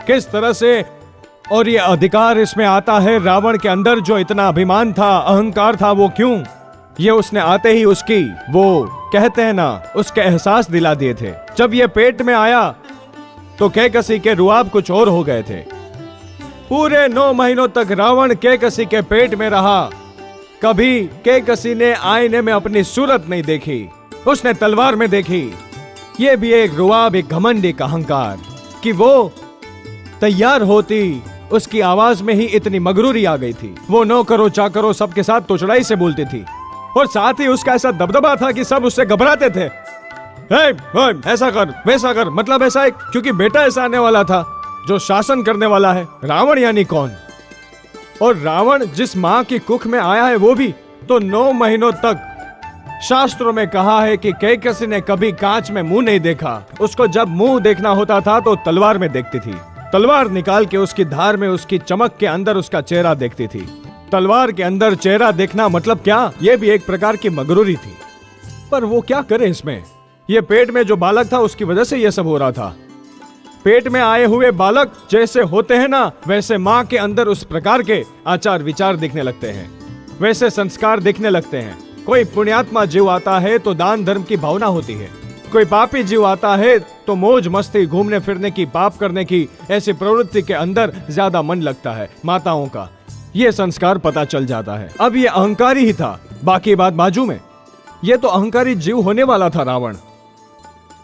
किस तरह से और ये अधिकार इसमें आता है, रावण के अंदर जो इतना अभिमान था, अहंकार था, वो क्यों? ये उसने आते ही उसकी वो कहते हैं ना, उसके एहसास दिला दिए थे। जब ये पेट में आया तो कैकसी के रुआब कुछ और हो गए थे। पूरे 9 महीनों तक रावण कैकसी के पेट में रहा। कभी कैकसी ने आईने में अपनी सूरत नहीं देखी, उसने तलवार में देखी। ये भी एक रुआब, एक घमंड, एक अहंकार कि वो तैयार होती, उसकी आवाज में ही इतनी मगरूरी आ गई थी। वो नौकरों चाकरों सबके साथ तोचड़ाई से बोलती थी और साथ ही उसका ऐसा दबदबा था कि सब उससे घबराते थे। ऐसा कर, वैसा कर, मतलब ऐसा क्योंकि बेटा ऐसा आने वाला था जो शासन करने वाला है। रावण यानी कौन? और रावण जिस मां की कुख में आया है वो भी तो 9 महीनों तक शास्त्रों में कहा है कि कैकसी ने कभी कांच में मुंह नहीं देखा। उसको जब मुंह देखना होता था तो तलवार में देखती थी। तलवार निकाल के उसकी धार में, उसकी चमक के अंदर उसका चेहरा देखती थी। तलवार के अंदर चेहरा देखना मतलब क्या? यह भी एक प्रकार की मगरूरी थी। पर वो क्या करे इसमें? ये पेट में जो बालक था उसकी वजह से यह सब हो रहा था। पेट में आए हुए बालक जैसे होते हैं ना, वैसे माँ के अंदर उस प्रकार के आचार विचार दिखने लगते हैं, वैसे संस्कार दिखने लगते हैं। कोई पुण्यात्मा जीव आता है तो दान धर्म की भावना होती है, कोई पापी जीव आता है तो मौज मस्ती, घूमने फिरने की, पाप करने की, ऐसी प्रवृत्ति के अंदर ज्यादा मन लगता है माताओं का। ये संस्कार पता चल जाता है। अब ये अहंकारी ही था, बाकी बात बाजू में। ये तो अहंकारी जीव होने वाला था रावण,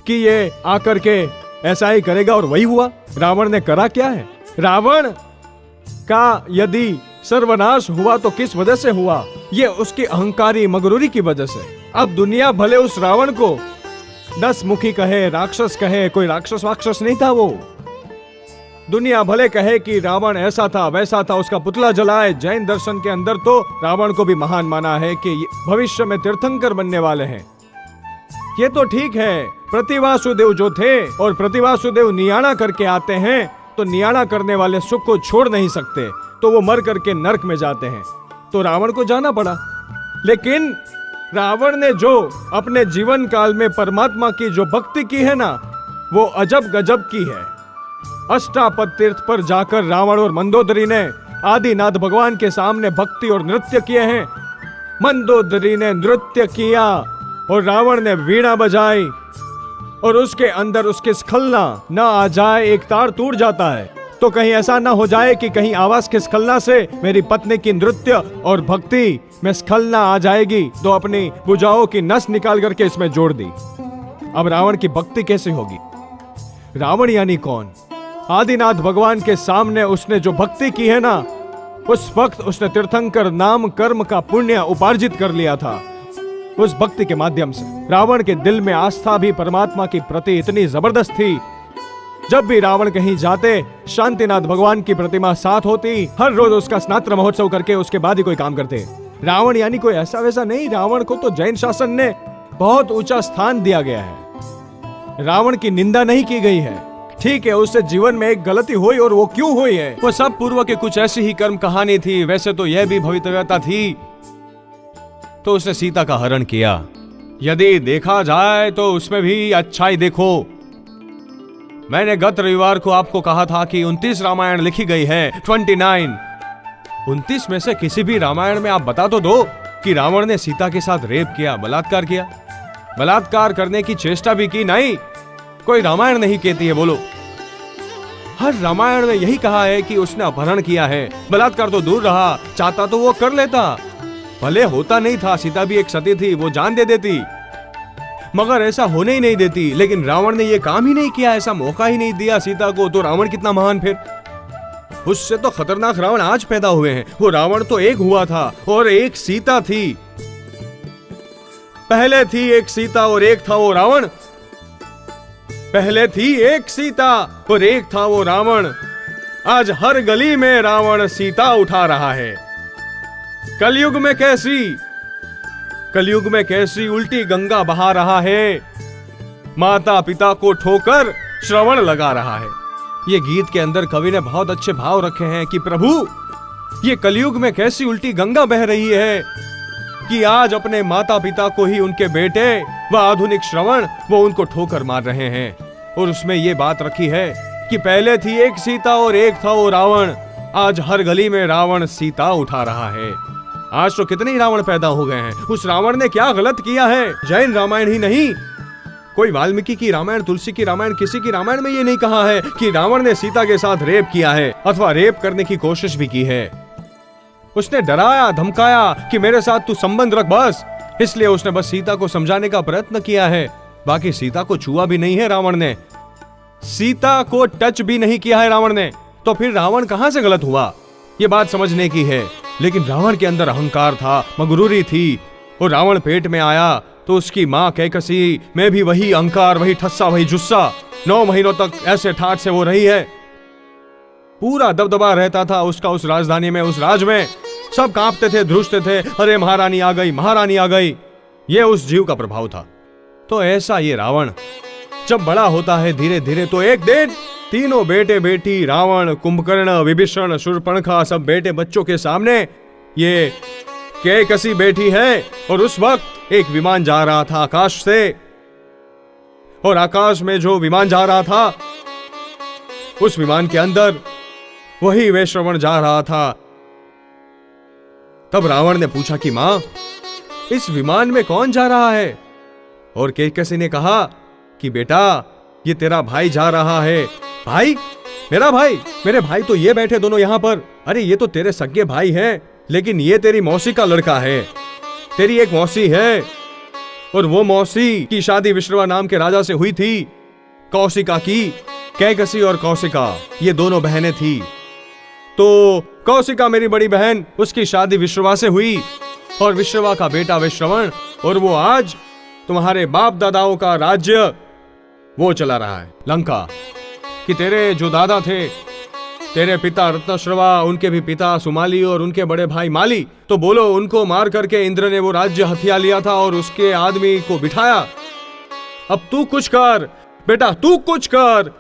कि ये आकर के ऐसा ही करेगा, और वही हुआ। रावण ने करा क्या है? रावण का यदि सर्वनाश हुआ तो किस वजह से हुआ? ये उसकी अहंकारी मगरूरी की वजह से। अब दुनिया भले उस रावण को 10 मुखी कहे, राक्षस कहे, कोई राक्षस वाक्षस नहीं था वो। दुनिया भले कहे कि रावण ऐसा था वैसा था, उसका पुतला जलाए। जैन दर्शन के अंदर तो रावण को भी महान माना है कि भविष्य में तीर्थंकर बनने वाले हैं। ये तो ठीक है, प्रतिवासुदेव जो थे, और प्रतिवासुदेव नियाणा करके आते हैं तो नियाणा करने वाले सुख को छोड़ नहीं सकते, तो वो मर करके नरक में जाते हैं, तो रावण को जाना पड़ा। लेकिन रावण ने जो अपने जीवन काल में परमात्मा की जो भक्ति की है ना, वो अजब गजब की है। अष्टापद तीर्थ पर जाकर रावण और मंदोदरी ने आदिनाथ भगवान के सामने भक्ति और नृत्य किए हैं। मंदोदरी ने नृत्य किया और रावण ने वीणा बजाई, और उसके अंदर उसकी स्खलना न आ जाए, एक तार टूट जाता है तो कहीं ऐसा ना हो जाए कि कहीं आवाज की स्खलना से मेरी पत्नी की नृत्य और भक्ति में स्खलना आ जाएगी, तो अपनी भुजाओं की नस निकाल करके इसमें जोड़ दी। अब रावण की भक्ति कैसे होगी? रावण यानी कौन? आदिनाथ भगवान के सामने उसने जो भक्ति की है ना, उस वक्त उसने तीर्थंकर नाम कर्म का पुण्य उपार्जित कर लिया था। उस भक्ति के माध्यम से रावण के दिल में आस्था भी परमात्मा की प्रति इतनी जबरदस्त थी। जब भी रावण कहीं जाते, शांतिनाथ भगवान की प्रतिमा साथ होती। हर रोज उसका स्नात्र महोत्सव करके उसके बाद ही कोई काम करते। रावण यानी कोई ऐसा वैसा नहीं। रावण को तो जैन शासन ने बहुत ऊंचा स्थान दिया गया है। रावण की निंदा नहीं की गई है। ठीक है, उससे जीवन में एक गलती हुई, और वो क्यों हुई है? वो सब पूर्व के कुछ ऐसी ही कर्म कहानी थी। वैसे तो यह भी भवितव्यता थी, तो उसने सीता का हरण किया। यदि देखा जाए तो उसमें भी अच्छाई देखो। मैंने गत रविवार को आपको कहा था कि 29 रामायण लिखी गई है, 29। 29 में से किसी भी रामायण में आप बता तो दो कि रावण ने सीता के साथ रेप किया, बलात्कार किया। बलात्कार करने की चेष्टा भी की? नहीं, कोई रामायण नहीं कहती है। बोलो, हर रामायण में यही कहा है कि उसने अपहरण किया है। बलात्कार तो दूर रहा, चाहता तो वो कर लेता, भले होता नहीं था। सीता भी एक सती थी, वो जान दे देती, मगर ऐसा होने ही नहीं देती। लेकिन रावण ने ये काम ही नहीं किया, ऐसा मौका ही नहीं दिया सीता को। तो रावण कितना महान फिर? उससे तो खतरनाक रावण आज पैदा हुए हैं। वो रावण तो एक हुआ था और एक सीता थी। पहले थी एक सीता और एक था वो रावण। पहले थी एक सीता और एक था वो रावण। आज हर गली में रावण सीता उठा रहा है। कलयुग में कैसी उल्टी गंगा बहा रहा है। माता पिता को ठोकर श्रवण लगा रहा है। ये गीत के अंदर कवि ने बहुत अच्छे भाव रखे हैं कि प्रभु, ये कलयुग में कैसी उल्टी गंगा बह रही है कि आज अपने माता पिता को ही उनके बेटे व आधुनिक श्रवण वो उनको ठोकर मार रहे हैं। और उसमें ये बात रखी है कि पहले थी एक सीता और एक था वो रावण। आज हर गली में रावण सीता उठा रहा है। आज तो कितने ही रावण पैदा हो गए हैं। उस रावण ने क्या गलत किया है? जैन रामायण ही नहीं, कोई वाल्मीकि की रामायण, तुलसी की रामायण, किसी की रामायण में ये नहीं कहा है कि रावण ने सीता के साथ रेप किया है अथवा रेप करने की कोशिश भी की है। उसने डराया धमकाया कि मेरे साथ तू संबंध रख बस, इसलिए उसने बस सीता को समझाने का प्रयत्न किया है। बाकी सीता को छुआ भी नहीं है रावण ने, सीता को टच भी नहीं किया है रावण ने। तो फिर रावण कहां से गलत हुआ? ये बात समझने की है। लेकिन रावण के अंदर अहंकार था, मगरूरी थी। और रावण पेट में आया तो उसकी मां कैकसी में भी वही अहंकार, वही ठस्सा, वही जुस्सा। 9 महीनों तक ऐसे ठाठ से वो रही है। पूरा दबदबा रहता था उसका उस राजधानी में, उस राज में। सब कांपते थे, ध्रुजते थे, अरे महारानी आ गई, महारानी आ गई। ये उस जीव का प्रभाव था। तो ऐसा ये रावण जब बड़ा होता है धीरे धीरे, तो एक दिन तीनों बेटे बेटी, रावण, कुंभकर्ण, विभीषण, शूर्पणखा, सब बेटे बच्चों के सामने ये कैकसी बैठी है। और उस वक्त एक विमान जा रहा था आकाश से, और आकाश में जो विमान जा रहा था उस विमान के अंदर वही वैश्रवण जा रहा था। तब रावण ने पूछा कि मां, इस विमान में कौन जा रहा है? और कैकसी ने कहा कि बेटा, ये तेरा भाई जा रहा है। भाई? मेरा भाई? मेरे भाई तो ये बैठे दोनों यहां पर। अरे ये तो तेरे सगे भाई हैं, लेकिन ये तेरी मौसी का लड़का है। तेरी एक मौसी है, और वो मौसी की शादी विश्रवा नाम के राजा से हुई थी, कौशिका की। कैकसी और कौशिका ये दोनों बहनें थी। तो कौशिका मेरी बड़ी बहन, उसकी शादी विश्रवा से हुई, और विश्रवा का बेटा वैश्रवण, और वो आज तुम्हारे बाप दादाओं का राज्य वो चला रहा है, लंका। कि तेरे जो दादा थे, तेरे पिता रत्नश्रवा, उनके भी पिता सुमाली और उनके बड़े भाई माली, तो बोलो उनको मार करके इंद्र ने वो राज्य हथिया लिया था और उसके आदमी को बिठाया। अब तू कुछ कर बेटा, तू कुछ कर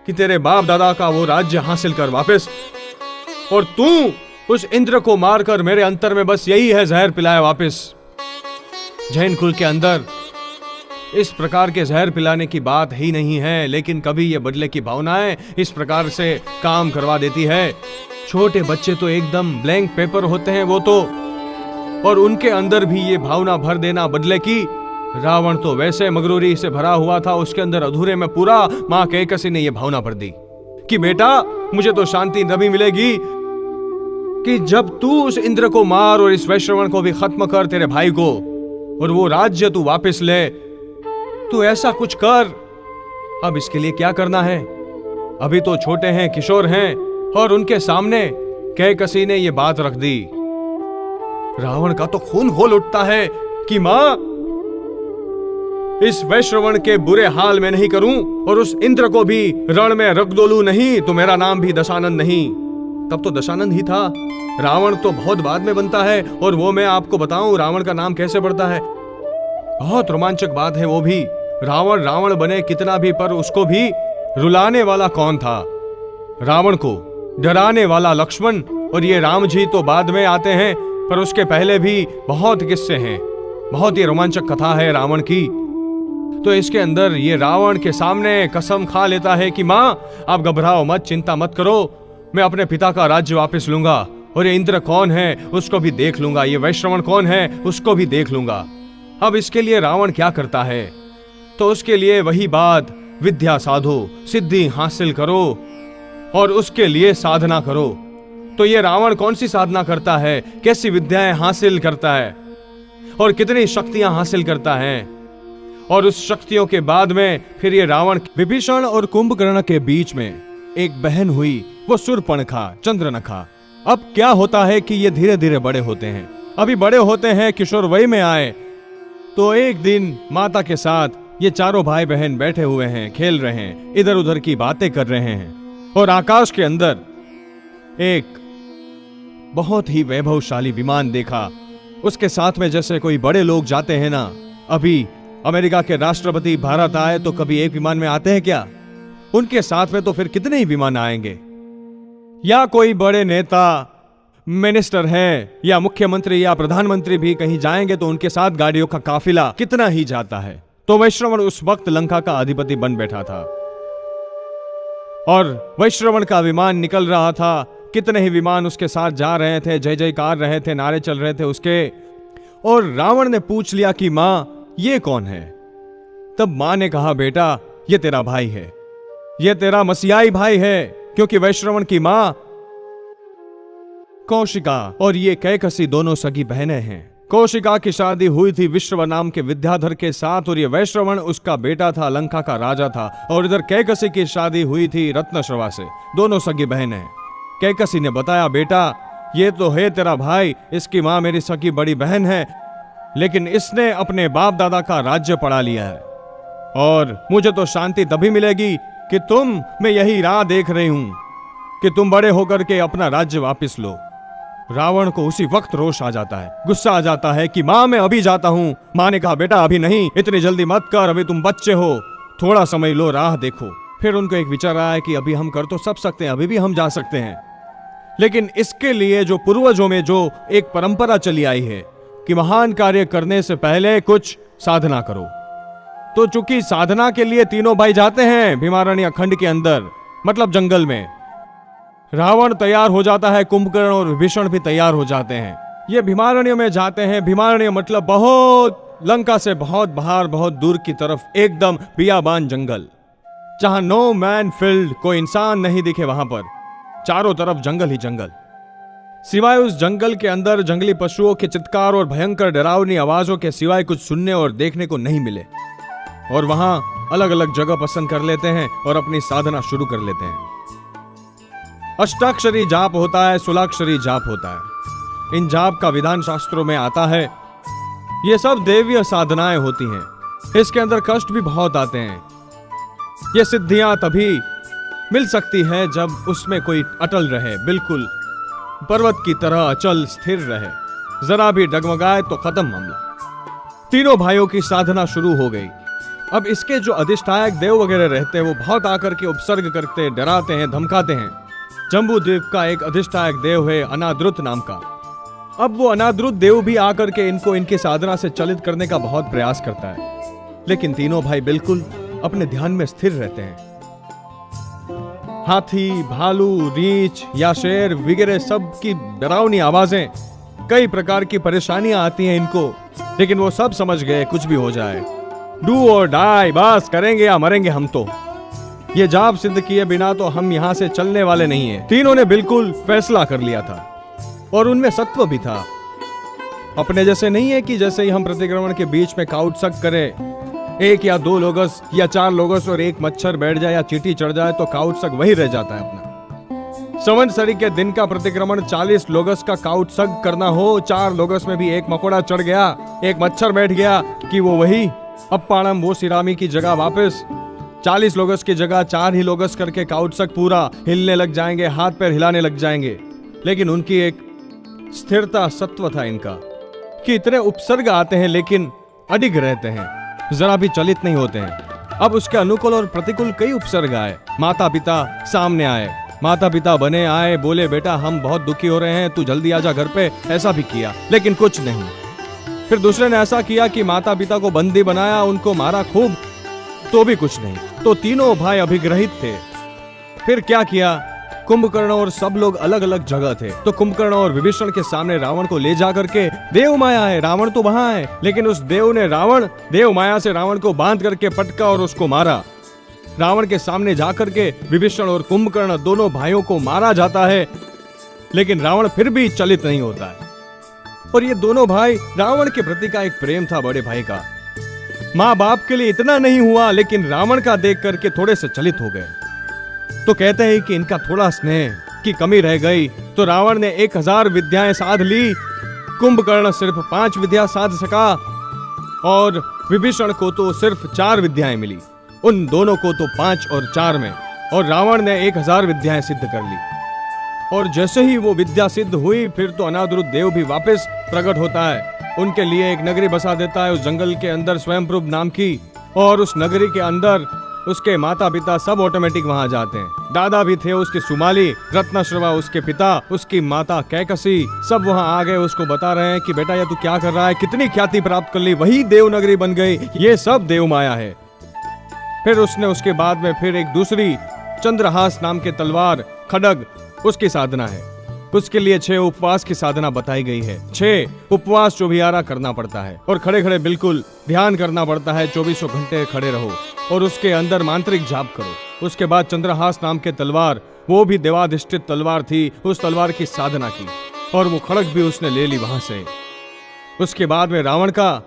कि तेरे बाप दादा का वो राज्य हासिल कर वापस। और तू उस इंद्र को मारकर मेरे अंतर में बस यही है जहर पिलाया वापस। जैन कुल के अंदर इस प्रकार के जहर पिलाने की बात ही नहीं है, लेकिन कभी ये बदले की भावनाएं इस प्रकार से काम करवा देती है। छोटे बच्चे तो एकदम ब्लैंक पेपर होते हैं वो तो, और उनके अंदर भी ये भावना भर देना बदले की। रावण तो वैसे मगरूरी से भरा हुआ था, उसके अंदर अधूरे में पूरा मां कैकसी ने ये भावना भर दी कि बेटा, मुझे तो शांति तभी मिलेगी कि जब तू उस इंद्र को मार और इस वैश्रवण को भी खत्म कर, तेरे भाई को, और वो राज्य तू वापस ले। तू ऐसा कुछ कर। अब इसके लिए क्या करना है? अभी तो छोटे हैं, किशोर हैं, और उनके सामने कैकसी ने ये बात रख दी। रावण का तो खून खोल उठता है कि मां, इस वैश्रवण के बुरे हाल में नहीं करूं और उस इंद्र को भी रण में रख डोलूं नहीं, तो मेरा नाम भी दशानंद नहीं। तब तो दशानंद ही था। रावण तो बहुत बाद में बनता है, और वो मैं आपको बताऊं रावण का नाम कैसे पड़ता है। बहुत रोमांचक बात है वो भी। रावण रावण बने कितना भी, पर उसको भी रुलाने वाला कौन था? रावण को डराने वाला लक्ष्मण। और ये राम जी तो बाद में आते हैं, पर उसके पहले भी बहुत किस्से हैं। बहुत ही रोमांचक कथा है रावण की। तो इसके अंदर ये रावण के सामने कसम खा लेता है कि मां, आप घबराओ मत, चिंता मत करो, मैं अपने पिता का राज्य वापस लूंगा, और ये इंद्र कौन है उसको भी देख लूंगा, ये वैश्रवण कौन है उसको भी देख लूंगा। अब इसके लिए रावण क्या करता है? तो उसके लिए वही बात, विद्या साधो, सिद्धि हासिल करो और उसके लिए साधना करो। तो ये रावण कौन सी साधना करता है, कैसी विद्याएं हासिल करता है, और कितनी शक्तियां हासिल करता है। और उस शक्तियों के बाद में फिर ये रावण, विभीषण और कुंभकर्ण के बीच में एक बहन हुई, वो शूर्पणखा, चंद्रनखा। अब क्या होता है कि ये धीरे धीरे बड़े होते हैं। अभी बड़े होते हैं, किशोर वय में आए, तो एक दिन माता के साथ ये चारों भाई बहन बैठे हुए हैं, खेल रहे हैं, इधर उधर की बातें कर रहे हैं और आकाश के अंदर एक बहुत ही वैभवशाली विमान देखा। उसके साथ में जैसे कोई बड़े लोग जाते हैं ना, अभी अमेरिका के राष्ट्रपति भारत आए तो कभी एक विमान में आते हैं क्या? उनके साथ में तो फिर कितने ही विमान आएंगे। या कोई बड़े नेता, मिनिस्टर हैं या मुख्यमंत्री या प्रधानमंत्री भी कहीं जाएंगे तो उनके साथ गाड़ियों का काफिला कितना ही जाता है। तो वैश्रवण उस वक्त लंका का अधिपति बन बैठा था और वैश्रवण का विमान निकल रहा था। कितने ही विमान उसके साथ जा रहे थे, जय जयकार रहे थे, नारे चल रहे थे उसके। और रावण ने पूछ लिया कि मां ये कौन है? तब मां ने कहा बेटा ये तेरा भाई है, ये तेरा मसीहाई भाई है, क्योंकि वैश्रवण की मां कौशिका और ये कैकसी दोनों सगी बहनें हैं। कौशिका की शादी हुई थी विश्रव नाम के विद्याधर के साथ और ये वैश्रवण उसका बेटा था, लंका का राजा था। और इधर कैकसी की शादी हुई थी रत्नश्रवा से, दोनों सगी बहनें। कैकसी ने बताया बेटा ये तो है तेरा भाई, इसकी मां मेरी सगी बड़ी बहन है, लेकिन इसने अपने बाप दादा का राज्य पड़ा लिया है और मुझे तो शांति तभी मिलेगी कि मैं यही राह देख रही हूं कि तुम बड़े होकर के अपना राज्य वापस लो। रावण को उसी वक्त रोष आ जाता है, गुस्सा आ जाता है कि मां मैं अभी जाता हूं। मां ने कहा बेटा अभी नहीं, इतनी जल्दी मत कर, अभी तुम बच्चे हो, थोड़ा समय लो, राह देखो। फिर उनको एक विचार आया कि अभी हम कर तो सब सकते हैं, अभी भी हम जा सकते हैं, लेकिन इसके लिए जो पूर्वजों में जो एक परंपरा चली आई है कि महान कार्य करने से पहले कुछ साधना करो। तो चूंकि साधना के लिए तीनों भाई जाते हैं भीमारण्य खंड के अंदर, मतलब जंगल में। रावण तैयार हो जाता है, कुंभकर्ण और विभीषण भी तैयार हो जाते हैं। ये भीमारण्य में जाते हैं। भीमारण्य मतलब बहुत लंका से बहुत बाहर, बहुत दूर की तरफ, एकदम बियाबान जंगल, जहां नो मैन फील्ड, कोई इंसान नहीं दिखे। वहां पर चारों तरफ जंगल ही जंगल, सिवाय उस जंगल के अंदर जंगली पशुओं के चित्कार और भयंकर डरावनी आवाजों के सिवाय कुछ सुनने और देखने को नहीं मिले। और वहां अलग अलग जगह पसंद कर लेते हैं और अपनी साधना शुरू कर लेते हैं। अष्टाक्षरी जाप होता है, सोलाक्षरी जाप होता है। इन जाप का विधान शास्त्रों में आता है। ये सब दैवीय साधनाएं होती हैं। इसके अंदर कष्ट भी बहुत आते हैं। ये सिद्धियां तभी मिल सकती है जब उसमें कोई अटल रहे, बिल्कुल पर्वत की तरह अचल स्थिर रहे, जरा भी डगमगाए तो खत्म मामला। तीनों भाइयों की साधना शुरू हो गई। अब इसके जो अधिष्ठायक देव वगैरह रहते हैं वो बहुत आकर के उपसर्ग करते, डराते हैं, धमकाते हैं। जम्बू द्वीप का एक अधिष्ठायक देव है अनाद्रुत नाम का। अब वो अनाद्रुत देव भी आकर के इनको इनकी साधना से चलित करने का बहुत प्रयास करता है, लेकिन तीनों भाई बिल्कुल अपने ध्यान में स्थिर रहते हैं। हाथी, भालू, रीछ या शेर वगैरह सब की डरावनी आवाजें, कई प्रकार की परेशानियां आती हैं इनको, लेकिन वो सब समझ गए कुछ भी हो जाए, डू और डाई, बस करेंगे या मरेंगे हम तो। ये जाप सिद्ध किए बिना तो हम यहां से चलने वाले नहीं हैं। तीनों ने बिल्कुल फैसला कर लिया था और उनमें सत्व भी था। अपने जैसे नहीं है कि जैसे ही हम प्रतिक्रमण के बीच में काउटसक करें, 1 या 2 लोगस या 4 लोगस और एक मच्छर बैठ जाए या चींटी चढ़ जाए तो काउटसक वही रह जाता है अपना। संवत्सरी के दिन का प्रतिक्रमण 40 लोगस का काउटसक करना हो, 4 लोगस में भी एक मकोड़ा चढ़ गया, एक मच्छर बैठ गया कि वो वही अप्पाणम वो सिरामी की जगह वापस 40 लोगस की जगह 4 ही लोगस करके काउटसक पूरा हिलने लग जाएंगे, हाथ पैर हिलाने लग जाएंगे। लेकिन उनकी एक स्थिरता, सत्व था इनका कि इतने उपसर्ग आते हैं लेकिन अडिग रहते हैं, जरा भी चलित नहीं होते हैं। अब उसके अनुकूल और प्रतिकूल कई उपसर्ग आए। माता पिता सामने आए, माता पिता बने आए, बोले बेटा हम बहुत दुखी हो रहे हैं, तू जल्दी आजा घर पे, ऐसा भी किया लेकिन कुछ नहीं। फिर दूसरे ने ऐसा किया कि माता पिता को बंदी बनाया, उनको मारा खूब, तो भी कुछ नहीं। तो तीनों भाई अभिग्रहित थे। फिर क्या किया, कुंभकर्ण और सब लोग अलग अलग जगह थे, तो कुंभकर्ण और विभीषण के सामने रावण को ले जा करके, देव माया है, रावण तो वहां है, लेकिन उस देव ने देव माया से रावण को बांध करके पटका और उसको मारा। रावण के सामने जाकर के विभीषण और कुंभकर्ण दोनों भाइयों को मारा जाता है, लेकिन रावण फिर भी चलित नहीं होता है। और ये दोनों भाई, रावण के प्रति का एक प्रेम था बड़े भाई का, माँ बाप के लिए इतना नहीं हुआ, लेकिन रावण का देख करके थोड़े से चलित हो गए। तो कहते हैं कि इनका थोड़ा स्नेह की कमी रह गई, तो रावण ने 1000 विद्याएं साध ली, कुंभकर्ण सिर्फ 5 विद्या साध सका और विभीषण को तो सिर्फ 4 विद्याएं मिली, उन दोनों को तो 5 और 4 में, और रावण ने 1000 विद्याएं सिद्ध कर ली। और जैसे ही वो विद्या सिद्ध हुई, फिर तो अनादरुद्ध देव भी वापस प्रकट होता है, उनके लिए एक नगरी बसा देता है उस जंगल के अंदर, स्वयंप्रभ नाम की। और उस नगरी के अंदर उसके माता पिता सब ऑटोमेटिक वहां जाते हैं। दादा भी थे उसके सुमाली, रत्नश्रवा उसके पिता, उसकी माता कैकसी, सब वहां आ गए, उसको बता रहे हैं कि बेटा ये तू क्या कर रहा है, कितनी ख्याति प्राप्त कर ली, वही देव नगरी बन गई, ये सब देव माया है। फिर उसने उसके बाद में फिर एक दूसरी चंद्रहास नाम के तलवार खड्ग, उसकी साधना है। उसके लिए 6 उपवास की साधना बताई गई है। 6 उपवास 24 करना पड़ता है और खड़े खड़े बिल्कुल ध्यान करना पड़ता है, 24 घंटे खड़े रहो और उसके अंदर मांत्रिक जाप करो। उसके बाद चंद्रहास नाम के तलवार, वो भी देवाधिष्ठित तलवार थी, उस तलवार की साधना की और वो खड़ग भी उसने ले ली वहां से। उसके बाद में रावण का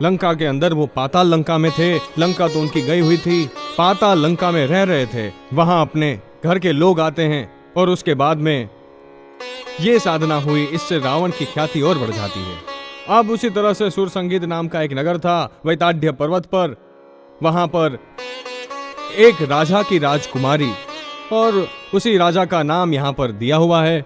लंका के अंदर, वो पाताल लंका में थे, लंका तो उनकी गई हुई थी, पाताल लंका में रह रहे थे, वहां अपने घर के लोग आते हैं और उसके बाद में ये साधना हुई, इससे रावण की ख्याति और बढ़ जाती है। अब उसी तरह से सुरसंगीत नाम का एक नगर था वैताढ़्य पर्वत पर, वहां पर एक राजा की राजकुमारी, और उसी राजा का नाम यहां पर दिया हुआ है।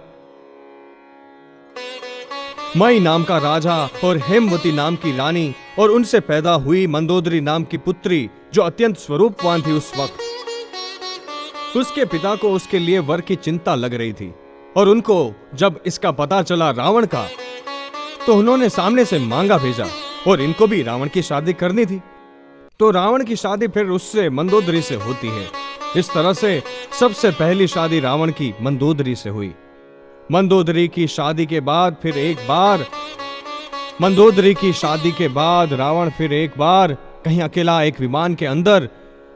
मई नाम का राजा और हेमवती नाम की रानी, और उनसे पैदा हुई मंदोदरी नाम की पुत्री, जो अत्यंत स्वरूपवान थी उस वक्त। उसके पिता को उसके लिए वर की चिंता लग रही थी, और उनको जब इसका पता चला रावण का, तो उन्होंने सामने से मांगा भेजा, और इनको भी रावण की शादी करनी थी। तो रावण की शादी फिर उससे, मंदोदरी से होती है। इस तरह से सबसे पहली शादी रावण की मंदोदरी से हुई। मंदोदरी की शादी के बाद फिर एक बार, मंदोदरी की शादी के बाद रावण फिर एक बार कहीं अकेला एक विमान के अंदर,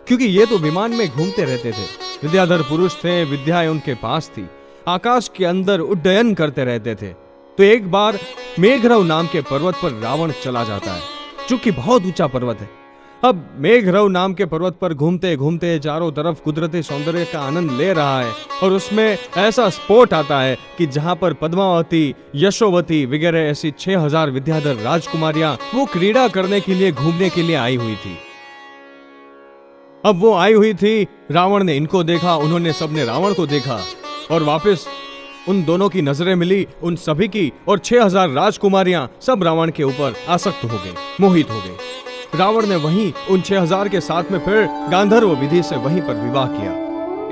क्योंकि ये तो विमान में घूमते रहते थे, विद्याधर पुरुष थे, विद्याएं उनके पास थी, आकाश के अंदर उड्डयन करते रहते थे। तो एक बार मेघरव नाम के पर्वत पर रावण चला जाता है, जो कि बहुत ऊंचा पर्वत है। अब मेघरव नाम के पर्वत पर घूमते घूमते चारों तरफ कुदरती सौंदर्य का आनंद ले रहा है, और उसमें ऐसा स्पॉट आता है कि जहां पर पद्मावती, यशोवती वगैरह ऐसी 6000 विद्याधर राजकुमारियां वो क्रीड़ा करने के लिए, घूमने के लिए आई हुई थी। अब वो आई हुई थी, रावण ने इनको देखा, उन्होंने सबने रावण को देखा, और वापस उन दोनों की नजरें मिली, उन सभी की, और 6000 राजकुमारियां सब रावण के ऊपर आसक्त हो गई, मोहित हो गई। रावण ने वहीं उन 6000 के साथ में फिर गांधर्व विधि से वहीं पर विवाह किया।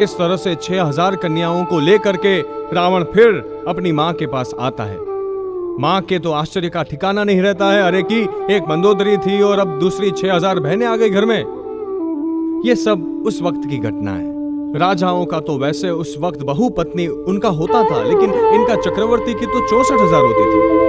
इस तरह से 6000 कन्याओं को लेकर के रावण फिर अपनी मां के पास आता है। मां के तो आश्चर्य का ठिकाना नहीं रहता है, अरे कि एक मंदोदरी थी और अब दूसरी 6000 बहनें आ गई घर में। ये सब उस वक्त की घटना है। राजाओं का तो वैसे उस वक्त बहु पत्नी उनका होता था, लेकिन इनका चक्रवर्ती की तो 64,000 होती थी।